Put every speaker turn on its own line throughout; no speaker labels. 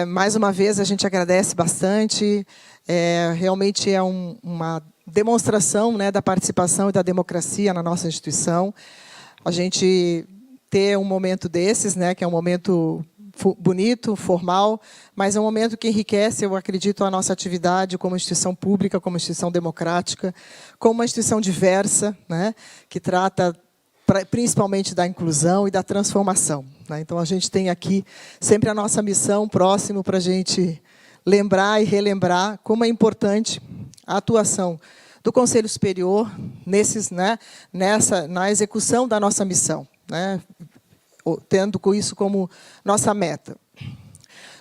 Mais uma vez, a gente agradece bastante. Realmente é uma demonstração, né, da participação e da democracia na nossa instituição. A gente ter um momento desses, né, que é um momento bonito, formal, mas é um momento que enriquece, eu acredito, a nossa atividade como instituição pública, como instituição democrática, como uma instituição diversa, né, que trata principalmente da inclusão e da transformação, né? Então, a gente tem aqui sempre a nossa missão próximo para a gente lembrar e relembrar como é importante a atuação do Conselho Superior na execução da nossa missão, né? Tendo com isso como nossa meta.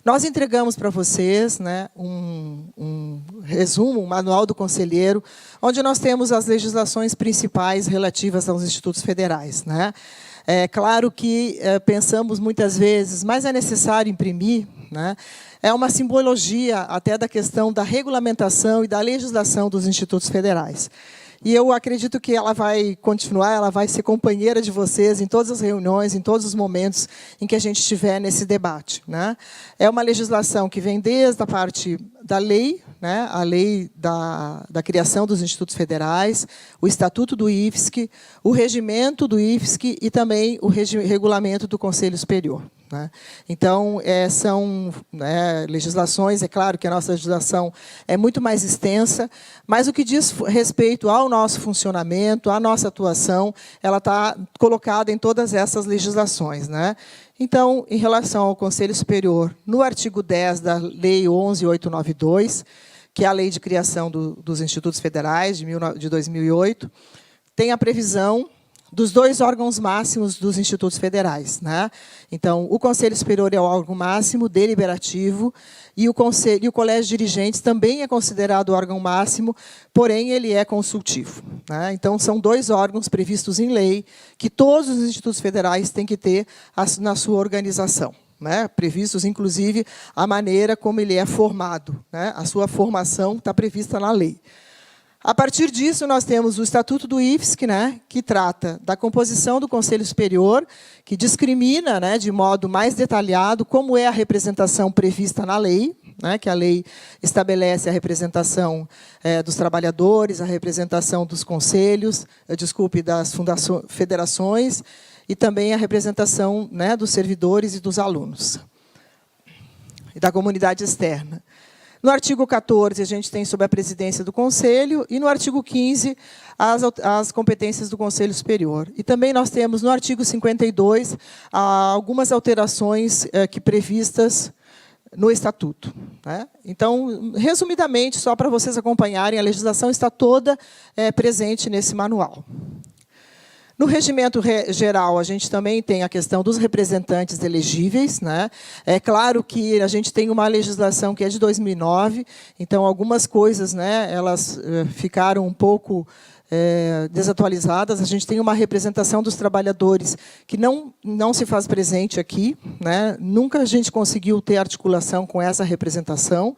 Nós entregamos para vocês, né, um resumo, um manual do conselheiro, onde nós temos as legislações principais relativas aos institutos federais, né? É claro que pensamos muitas vezes, mas é necessário imprimir, né? É uma simbologia até da questão da regulamentação e da legislação dos institutos federais. E eu acredito que ela vai continuar, ela vai ser companheira de vocês em todas as reuniões, em todos os momentos em que a gente estiver nesse debate, né? É uma legislação que vem desde a parte da lei, né? A lei da criação dos institutos federais, o Estatuto do IFSC, o regimento do IFSC e também o regulamento do Conselho Superior, né? Então, são, né, legislações, é claro que a nossa legislação é muito mais extensa, mas o que diz respeito ao nosso funcionamento, à nossa atuação, ela está colocada em todas essas legislações, né? Então, em relação ao Conselho Superior, no artigo 10 da Lei 11.892, que é a Lei de Criação dos Institutos Federais, de 2008, tem a previsão dos 2 órgãos máximos dos institutos federais, né? Então, o Conselho Superior é o órgão máximo deliberativo e o Colégio de Dirigentes também é considerado o órgão máximo, porém ele é consultivo, né? Então, são 2 órgãos previstos em lei que todos os institutos federais têm que ter na sua organização, né? Previstos, inclusive, a maneira como ele é formado, né? A sua formação está prevista na lei. A partir disso, nós temos o Estatuto do IFSC, né, que trata da composição do Conselho Superior, que discrimina, né, de modo mais detalhado como é a representação prevista na lei, né, que a lei estabelece a representação dos trabalhadores, a representação dos conselhos, das federações, e também a representação, né, dos servidores e dos alunos, e da comunidade externa. No artigo 14, a gente tem sobre a presidência do Conselho, e no artigo 15, as competências do Conselho Superior. E também nós temos, no artigo 52, algumas alterações previstas no Estatuto, né? Então, resumidamente, só para vocês acompanharem, a legislação está toda presente nesse manual. No regimento geral, a gente também tem a questão dos representantes elegíveis, né? É claro que a gente tem uma legislação que é de 2009, então algumas coisas, né, elas ficaram um pouco desatualizadas. A gente tem uma representação dos trabalhadores que não se faz presente aqui, né? Nunca a gente conseguiu ter articulação com essa representação.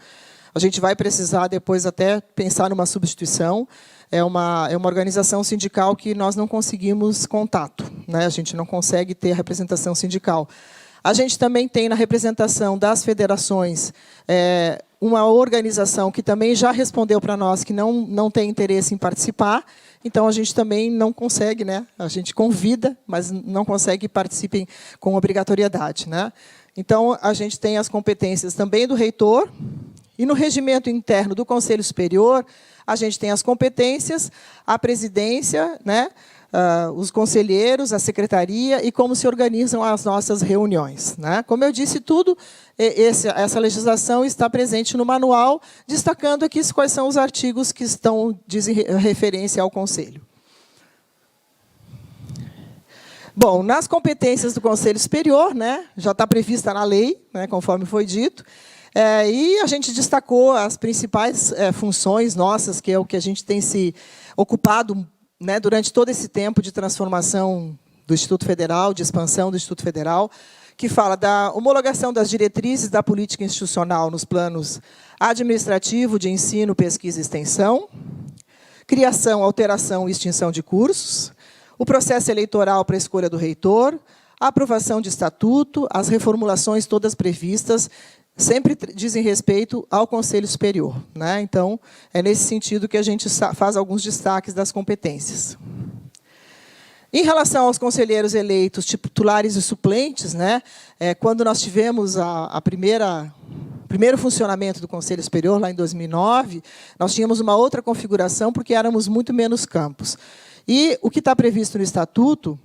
A gente vai precisar depois até pensar numa substituição. É uma organização sindical que nós não conseguimos contato, né? A gente não consegue ter representação sindical. A gente também tem na representação das federações uma organização que também já respondeu para nós que não tem interesse em participar, então a gente também não consegue, né? A gente convida, mas não consegue que participem com obrigatoriedade, né? Então, a gente tem as competências também do reitor, e no regimento interno do Conselho Superior, a gente tem as competências, a presidência, né, os conselheiros, a secretaria e como se organizam as nossas reuniões, né? Como eu disse, essa legislação está presente no manual, destacando aqui quais são os artigos que dizem referência ao Conselho. Bom, nas competências do Conselho Superior, né, já está prevista na lei, né, conforme foi dito, e a gente destacou as principais funções nossas, que é o que a gente tem se ocupado, né, durante todo esse tempo de transformação do Instituto Federal, de expansão do Instituto Federal, que fala da homologação das diretrizes da política institucional nos planos administrativo, de ensino, pesquisa e extensão, criação, alteração e extinção de cursos, o processo eleitoral para a escolha do reitor, a aprovação de estatuto, as reformulações todas previstas sempre dizem respeito ao Conselho Superior, né? Então, é nesse sentido que a gente faz alguns destaques das competências. Em relação aos conselheiros eleitos, titulares e suplentes, né, quando nós tivemos o primeiro funcionamento do Conselho Superior, lá em 2009, nós tínhamos uma outra configuração, porque éramos muito menos campos. E o que está previsto no Estatuto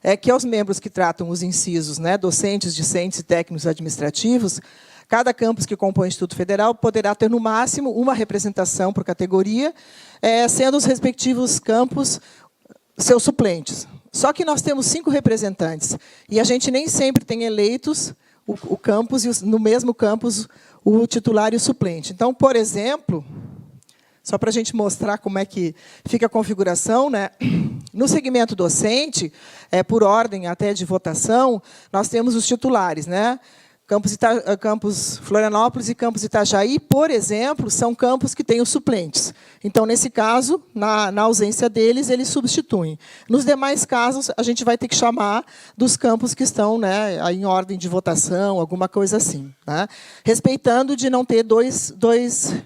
é que aos membros que tratam os incisos, né, docentes, discentes e técnicos administrativos, cada campus que compõe o Instituto Federal poderá ter, no máximo, uma representação por categoria, sendo os respectivos campus seus suplentes. Só que nós temos 5 representantes, e a gente nem sempre tem eleitos o campus, e no mesmo campus, o titular e o suplente. Então, por exemplo, só para a gente mostrar como é que fica a configuração, né? No segmento docente, por ordem até de votação, nós temos os titulares, né? Campus Florianópolis e Campus Itajaí, por exemplo, são campos que têm os suplentes. Então, nesse caso, na ausência deles, eles substituem. Nos demais casos, a gente vai ter que chamar dos campos que estão, né, em ordem de votação, alguma coisa assim, né? Respeitando de não ter dois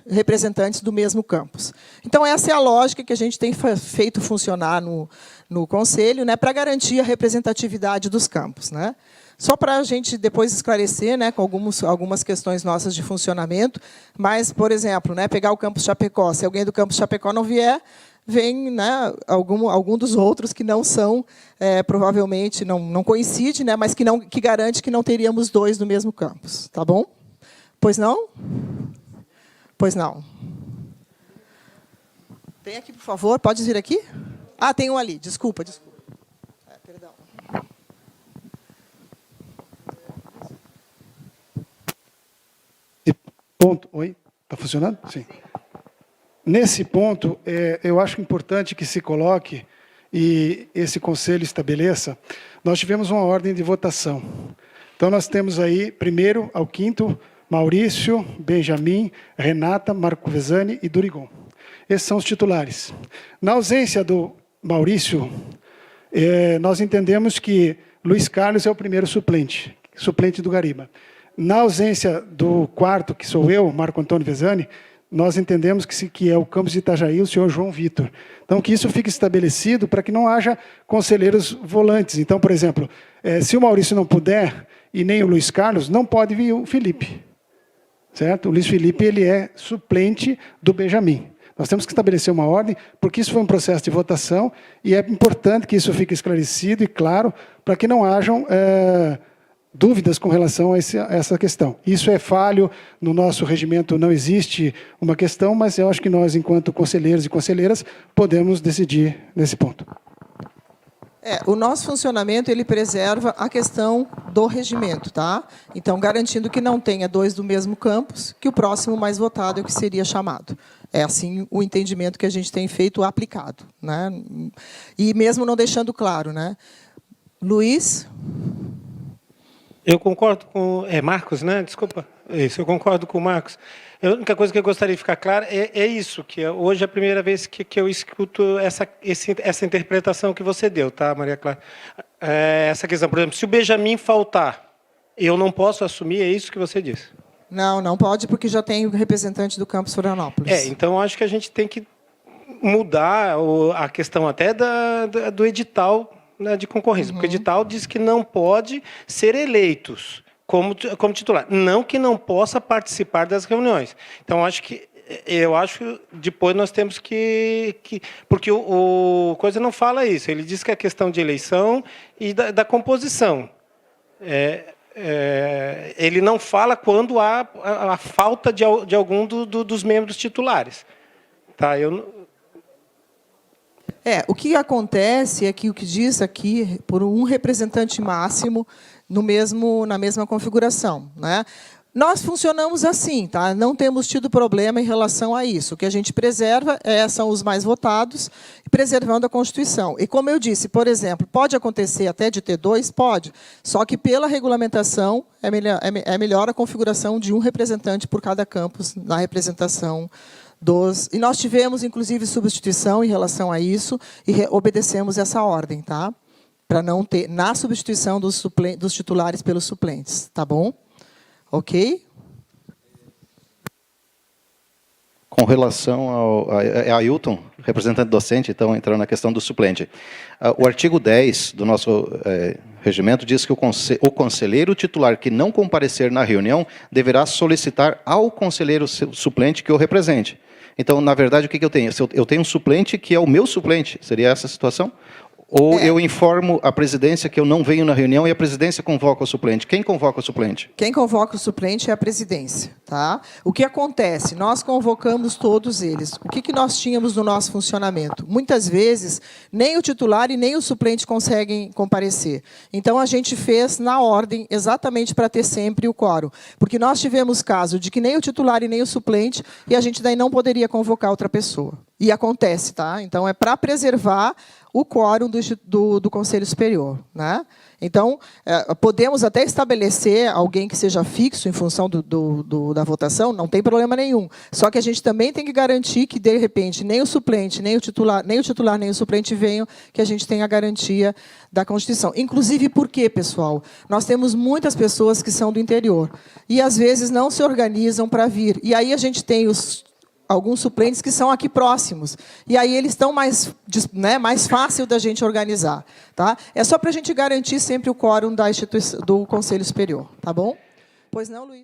representantes do mesmo campus. Então, essa é a lógica que a gente tem feito funcionar no Conselho, né, para garantir a representatividade dos campos, né? Só para a gente depois esclarecer, né, com algumas questões nossas de funcionamento, mas, por exemplo, né, pegar o campus Chapecó, se alguém do campus Chapecó não vier, vem, né, algum dos outros que não são, provavelmente, não coincide, né, mas que garante que não teríamos 2 do mesmo campus. Tá bom? Pois não? Pois não. Tem aqui, por favor, pode vir aqui? Ah, tem um ali, desculpa. Perdão.
Ponto. Oi? Está funcionando? Sim. Nesse ponto, eu acho importante que se coloque e esse conselho estabeleça. Nós tivemos uma ordem de votação. Então, nós temos aí, primeiro ao quinto, Maurício, Benjamin, Renata, Marco Vesani e Durigon. Esses são os titulares. Na ausência do Maurício, nós entendemos que Luiz Carlos é o primeiro suplente do Gariba. Na ausência do quarto, que sou eu, Marco Antônio Vesani, nós entendemos que é o campus de Itajaí, o senhor João Vitor. Então, que isso fique estabelecido para que não haja conselheiros volantes. Então, por exemplo, se o Maurício não puder, e nem o Luiz Carlos, não pode vir o Felipe. Certo? O Luiz Felipe ele é suplente do Benjamin. Nós temos que estabelecer uma ordem, porque isso foi um processo de votação, e é importante que isso fique esclarecido e claro, para que não hajam dúvidas com relação a essa questão. Isso é falho, no nosso regimento não existe uma questão, mas eu acho que nós, enquanto conselheiros e conselheiras, podemos decidir nesse ponto.
O nosso funcionamento ele preserva a questão do regimento, tá? Então, garantindo que não tenha 2 do mesmo campus, que o próximo mais votado é o que seria chamado. É assim o entendimento que a gente tem feito aplicado, né? E mesmo não deixando claro, né? Luiz?
Eu concordo com... Marcos, né? Desculpa. Isso, eu concordo com o Marcos. A única coisa que eu gostaria de ficar clara é isso, que hoje é a primeira vez que eu escuto essa interpretação que você deu, tá, Maria Clara? Essa questão, por exemplo, se o Benjamin faltar, eu não posso assumir, é isso que você disse?
Não pode, porque já tem o representante do campus Florianópolis.
Então acho que a gente tem que mudar a questão até do edital, né, de concorrência, porque o edital diz que não pode ser eleitos como titular, não que não possa participar das reuniões. Então, eu acho que depois nós temos que porque o coisa não fala isso, ele diz que é questão de eleição e da composição. Ele não fala quando há a falta de algum dos membros titulares. Tá,
o que acontece é que o que diz aqui, por um representante máximo na mesma configuração, né? Nós funcionamos assim, tá? Não temos tido problema em relação a isso. O que a gente preserva são os mais votados, preservando a Constituição. E, como eu disse, por exemplo, pode acontecer até de ter 2? Pode. Só que, pela regulamentação, é melhor a configuração de um representante por cada campus na representação E nós tivemos, inclusive, substituição em relação a isso e obedecemos essa ordem, tá? Para não ter, na substituição dos titulares pelos suplentes, tá bom? Ok?
Com relação ao Ailton, representante docente, então, entrando na questão do suplente. O artigo 10 do nosso regimento diz que o conselheiro titular que não comparecer na reunião deverá solicitar ao conselheiro suplente que o represente. Então, na verdade, o que eu tenho? Eu tenho um suplente que é o meu suplente. Seria essa a situação? Ou eu informo a presidência que eu não venho na reunião e a presidência convoca o suplente? Quem convoca o suplente?
Quem convoca o suplente é a presidência. Tá? O que acontece? Nós convocamos todos eles. O que nós tínhamos no nosso funcionamento? Muitas vezes, nem o titular e nem o suplente conseguem comparecer. Então, a gente fez na ordem, exatamente para ter sempre o quórum. Porque nós tivemos caso de que nem o titular e nem o suplente, e a gente daí não poderia convocar outra pessoa. E acontece, tá? Então, é para preservar o quórum do Conselho Superior, né? Então, podemos até estabelecer alguém que seja fixo em função da votação, não tem problema nenhum. Só que a gente também tem que garantir que, de repente, nem o suplente, nem o titular, nem o suplente venham, que a gente tenha a garantia da Constituição. Inclusive, por quê, pessoal? Nós temos muitas pessoas que são do interior e, às vezes, não se organizam para vir. E aí a gente tem alguns suplentes que são aqui próximos. E aí eles estão mais fácil da gente organizar. Tá? É só para a gente garantir sempre o quórum do Conselho Superior. Tá bom? Pois não, Luiz?